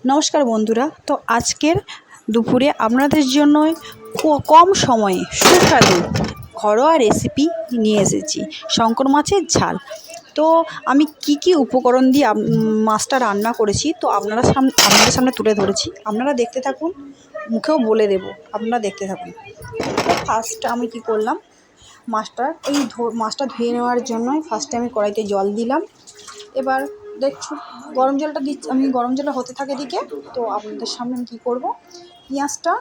নমস্কার বন্ধুরা। তো আজকের দুপুরে আপনাদের জন্য কম সময়ে সুস্বাদু ঘরোয়া রেসিপি নিয়ে এসেছি, শঙ্কর মাছের ঝাল। তো আমি কি উপকরণ দিয়ে মাছটা রান্না করেছি তো আপনাদের সামনে তুলে ধরেছি। আপনারা দেখতে থাকুন, মুখেও বলে দেব, আপনারা দেখতে থাকুন। তো ফার্স্ট আমি কি করলাম, মাছটা ধুয়ে নেওয়ার জন্য ফার্স্টে আমি কড়াইতে জল দিলাম। এবার দেখছো গরম জলটা দিচ্ছি, আমি গরম জলটা হতে থাকে এদিকে। তো আপনাদের সামনে আমি কী করবো, পেঁয়াজটা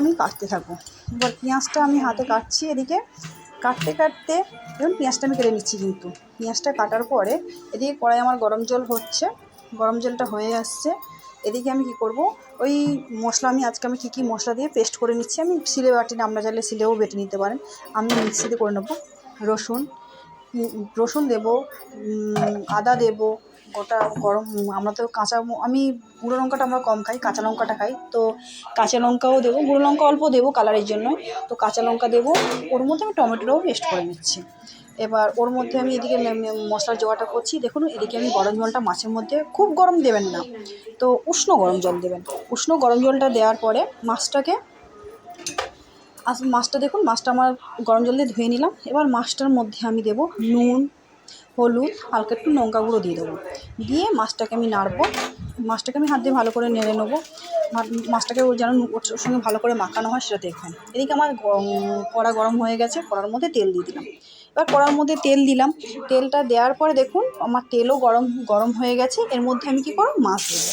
আমি কাটতে থাকবো। এবার পেঁয়াজটা আমি হাতে কাটছি, এদিকে কাটতে কাটতে দেখুন পেঁয়াজটা আমি কেটে নিচ্ছি। কিন্তু পেঁয়াজটা কাটার পরে এদিকে কড়াই আমার গরম জল হচ্ছে, গরম জলটা হয়ে আসছে। এদিকে আমি কি করব, ওই মশলা আজকে আমি কী মশলা দিয়ে পেস্ট করে নিচ্ছি। আমি শিলে বাটি না, আপনারা চাইলে শিলেও বেটে নিতে পারেন, আমি মিক্সিতে করে নেবো। রসুন দেবো, আদা দেবো, গোটা গরম, আমরা তো আমি গুঁড়ো লঙ্কাটা আমরা কম খাই, কাঁচা লঙ্কাটা খাই। তো কাঁচা লঙ্কাও দেবো, গুঁড়ো লঙ্কা অল্প দেবো কালারের জন্য। তো কাঁচা লঙ্কা দেবো, ওর মধ্যে আমি টমেটোটাও পেস্ট করে নিচ্ছি। এবার ওর মধ্যে আমি এদিকে মশলার জোগাড়টা করছি। দেখুন এদিকে আমি গরম জলটা মাছের মধ্যে, খুব গরম দেবেন না, তো উষ্ণ গরম জল দেবেন। উষ্ণ গরম জলটা দেওয়ার পরে মাছটা দেখুন, মাছটা আমার গরম জল দিয়ে ধুয়ে নিলাম। এবার মাছটার মধ্যে আমি দেবো নুন, হলুদ, হালকা একটু লঙ্কা গুঁড়ো দিয়ে দেবো। দিয়ে মাছটাকে আমি নাড়বো, মাছটাকে আমি হাত দিয়ে ভালো করে নেড়ে নেবো। মাছটাকে যেন ওর সঙ্গে ভালো করে মাখানো হয় সেটা দেখবেন। এদিকে আমার কড়া গরম হয়ে গেছে, কড়ার মধ্যে তেল দিয়ে দিলাম। এবার কড়ার মধ্যে তেল দিলাম, তেলটা দেওয়ার পরে দেখুন আমার তেলও গরম হয়ে গেছে। এর মধ্যে আমি কী করব, মাছ দেবো।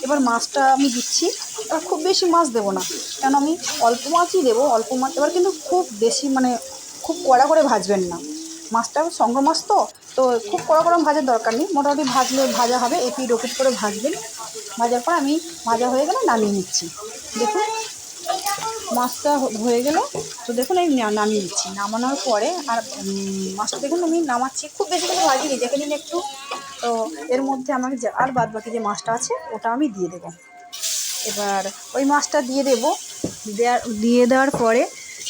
এবার মাছটা আমি দিচ্ছি। এবার খুব বেশি মাছ দেবো না, কেন আমি অল্প মাছই দেবো, অল্প মাছ। এবার কিন্তু খুব বেশি খুব কড়া করে ভাজবেন না, মাছটা শঙ্কর মাছ তো খুব কড়া ভাজার দরকার নেই, মোটামুটি ভাজা হবে, এপিট ওপিট করে ভাজবেন। ভাজার পর আমি ভাজা হয়ে গেলে নামিয়ে নিচ্ছি। দেখুন মাছটা হয়ে গেলে, তো দেখুন আমি নামিয়ে নিচ্ছি। নামানোর পরে আর মাছটা দেখুন আমি নামাচ্ছি, খুব বেশি করে ভাজিনি, দেখে নিন একটু। তো এর মধ্যে আমাকে আর বাদ বাকি যে মাছটা আছে ওটা আমি দিয়ে দেবো। এবার ওই মাছটা দিয়ে দেবো, দিয়ে দেওয়ার পরে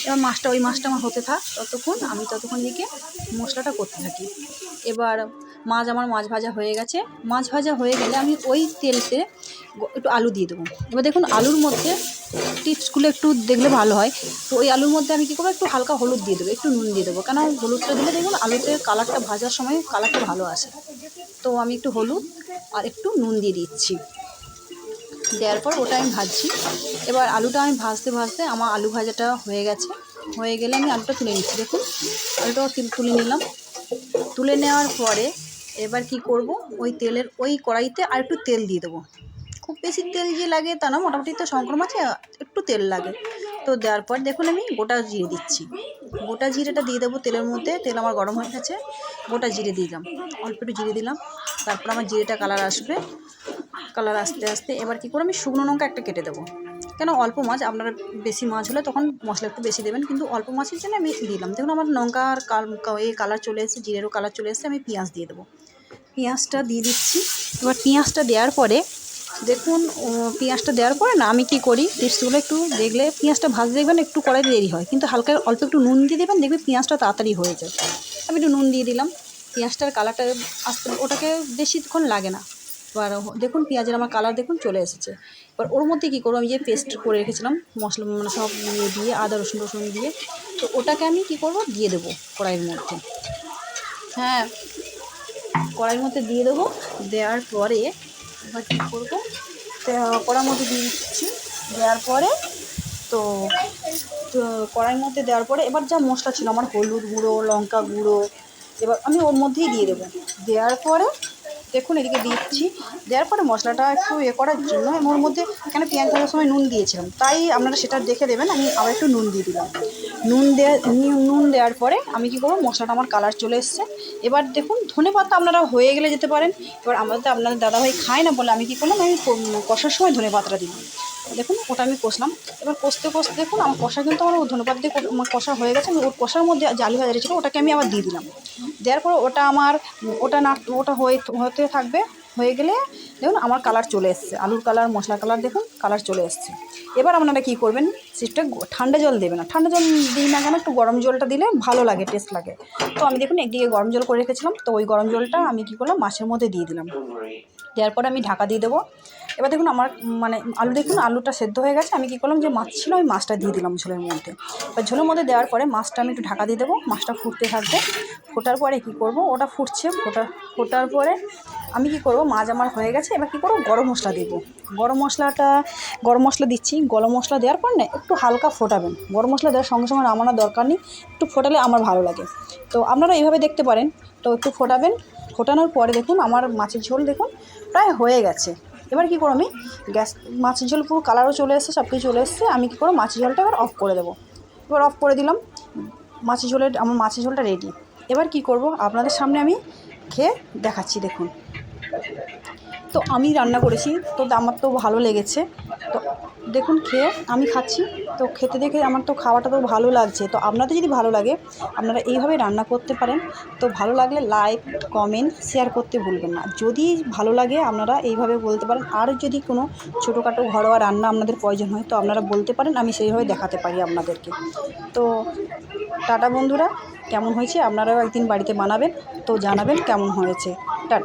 এবার ওই মাছটা আমার হতে থাক, ততক্ষণ দিকে মশলাটা করতে থাকি। এবার মাছ ভাজা হয়ে গেছে। মাছ ভাজা হয়ে গেলে আমি ওই তেলতে একটু আলু দিয়ে দেবো। এবার দেখুন আলুর মধ্যে টিপসগুলো একটু দেখলে ভালো হয়। তো ওই আলুর মধ্যে আমি কী করবো, একটু হালকা হলুদ দিয়ে দেবো, একটু নুন দিয়ে দেবো, কেন হলুদটা দিলে দেখুন আলুতে কালারটা ভাজার সময় কালারটা ভালো আসে। তো আমি একটু হলুদ আর একটু নুন দিয়ে দিচ্ছি। দেওয়ার পর ওটা আমি ভাজছি। এবার আলুটা আমি ভাজতে ভাজতে আমার আলু ভাজাটা হয়ে গেছে। হয়ে গেলে আমি আলুটা তুলে নিচ্ছি। দেখুন আলুটাও তুলে নিলাম। তুলে নেওয়ার পরে এবার কি করব, ওই কড়াইতে আর একটু তেল দিয়ে দেবো। খুব বেশি তেল যে লাগে তা না, মোটামুটি তো শঙ্কর মাছে একটু তেল লাগে। তো দেওয়ার পর দেখুন আমি গোটা জিরে দিচ্ছি। গোটা জিরেটা দিয়ে দেবো তেলের মধ্যে। তেল আমার গরম হয়ে গেছে, গোটা জিরে দিলাম, অল্প একটু জিরে দিলাম। তারপর আমার জিরেটা কালার আসবে, কালার আস্তে আস্তে এবার কী করে আমি শুকনো লঙ্কা একটা কেটে দেবো। কেন অল্প মাছ, আপনারা বেশি মাছ হলে তখন মশলা একটু বেশি দেবেন, কিন্তু অল্প মাছের জন্য আমি দিলাম। দেখুন আমার লঙ্কার কালার চলে এসেছে, জিরেরও কালার চলে এসেছে। আমি পেঁয়াজ দিয়ে দেবো, পেঁয়াজটা দিয়ে দিচ্ছি। এবার পেঁয়াজটা দেওয়ার পরে দেখুন, পেঁয়াজটা দেওয়ার পরে না আমি কী করি, টিপসগুলো একটু দেখলে পেঁয়াজটা ভাজতে দেখবেন একটু কড়াইতে দেরি হয়, কিন্তু হালকা অল্প একটু নুন দিয়ে দেবেন, দেখবেন পেঁয়াজটা তাড়াতাড়ি হয়ে যায়। আমি একটু নুন দিয়ে দিলাম, পেঁয়াজটার কালারটা আসতে ওটাকে বেশিক্ষণ লাগে না। এবার দেখুন পেঁয়াজের আমার কালার দেখুন চলে এসেছে। এবার ওর মধ্যে কী করবো, আমি যে পেস্ট করে রেখেছিলাম মশলা, সব দিয়ে আদা রসুন দিয়ে, তো ওটাকে আমি কী করবো, দিয়ে দেবো কড়াইয়ের মধ্যে। হ্যাঁ, কড়াইয়ের মধ্যে দিয়ে দেবো। দেওয়ার পরে এবার কী করবো, কড়াইয়ের মধ্যে দিয়ে দিচ্ছি। দেওয়ার পরে তো কড়াইয়ের মধ্যে দেওয়ার পরে এবার যা মশলা ছিল আমার, হলুদ গুঁড়ো, লঙ্কা গুঁড়ো, এবার আমি ওর মধ্যেই দিয়ে দেবো। দেওয়ার পরে দেখুন এদিকে দিচ্ছি। দেওয়ার পরে মশলাটা একটু করার জন্য আমি ওর মধ্যে, এখানে পেঁয়াজ ভাজার সময় নুন দিয়েছিলাম, তাই আপনারা সেটা দেখে দেবেন। আমি আবার একটু নুন দিয়ে দিলাম। নুন দেওয়ার পরে আমি কী করবো, মশলাটা আমার কালার চলে এসছে। এবার দেখুন ধনেপাতা আপনারা হয়ে গেলে যেতে পারেন। এবার আপনাদের দাদাভাই খায় না বলে আমি কী করলাম, আমি কষার সময় ধনেপাতাটা দিলাম। দেখুন ওটা আমি কষলাম। এবার কষতে কষতে দেখুন আমার কষা কিন্তু আমার ধনেপাতা দিয়ে আমার কষা হয়ে গেছে। আমি ওর কষার মধ্যে যে আলু ভাজা ছিল ওটাকে আমি আবার দিয়ে দিলাম। দেওয়ার পর ওটা হতে থাকবে। হয়ে গেলে দেখুন আমার কালার চলে এসছে, আলুর কালার, মশলার কালার দেখুন কালার চলে এসছে। এবার আপনারা কী করবেন, সেটা ঠান্ডা জল দেবে না, ঠান্ডা জল দিই না কেন, একটু গরম জলটা দিলে ভালো লাগে, টেস্ট লাগে। তো আমি দেখুন একদিকে গরম জল করে রেখেছিলাম, তো ওই গরম জলটা আমি কী করলাম মাছের মধ্যে দিয়ে দিলাম। দেওয়ার পরে আমি ঢাকা দিয়ে দেবো। এবার দেখুন আমার মানে আলুটা সেদ্ধ হয়ে গেছে। আমি কী করলাম, যে মাছ ছিল আমি মাছটা দিয়ে দিলাম ঝোলের মধ্যে। এবার ঝোলের মধ্যে দেওয়ার পরে মাছটা আমি একটু ঢাকা দিয়ে দেবো, মাছটা ফুটতে থাকবে। ফোটার পরে কী করব, ওটা ফুটছে, ফোটার পরে আমি কী করব, মাছ আমার হয়ে গেছে। এবার কী করব, গরম মশলা দেবো। গরম মশলা দিচ্ছি। গরম মশলা দেওয়ার পর না একটু হালকা ফোটাবেন। গরম মশলা দেওয়ার সঙ্গে সঙ্গে নামানোর দরকার নেই, একটু ফোটালে আমার ভালো লাগে। তো আপনারা এইভাবে দেখতে পারেন। তো একটু ফোটাবেন। ফোটানোর পরে দেখুন আমার মাছের ঝোল দেখুন প্রায় হয়ে গেছে। এবার কী করব, আমি মাছের ঝোল পুরো কালারও চলে এসেছে, সব কিছু চলে এসেছে। আমি কী করব, মাছের ঝোলটা এবার অফ করে দেবো। এবার অফ করে দিলাম। আমার মাছের ঝোলটা রেডি। এবার কী করব, আপনাদের সামনে আমি খেয়ে দেখাচ্ছি। দেখুন, তো আমি রান্না করেছি, তো আমার তো ভালো লেগেছে। তো দেখুন খেয়ে আমি খাচ্ছি, তো খেতে দেখে আমার তো খাওয়াটা তো ভালো লাগছে। তো আপনাদের যদি ভালো লাগে আপনারা এইভাবে রান্না করতে পারেন। তো ভালো লাগলে লাইক, কমেন্ট, শেয়ার করতে ভুলবেন না। যদি ভালো লাগে আপনারা এইভাবে বলতে পারেন। আর যদি কোনো ছোটোখাটো ঘরোয়া রান্না আপনাদের প্রয়োজন হয় তো আপনারা বলতে পারেন, আমি সেইভাবে দেখাতে পারি আপনাদেরকে। তো টাটা বন্ধুরা, কেমন হয়েছে আপনারাও একদিন বাড়িতে বানাবেন, তো জানাবেন কেমন হয়েছে।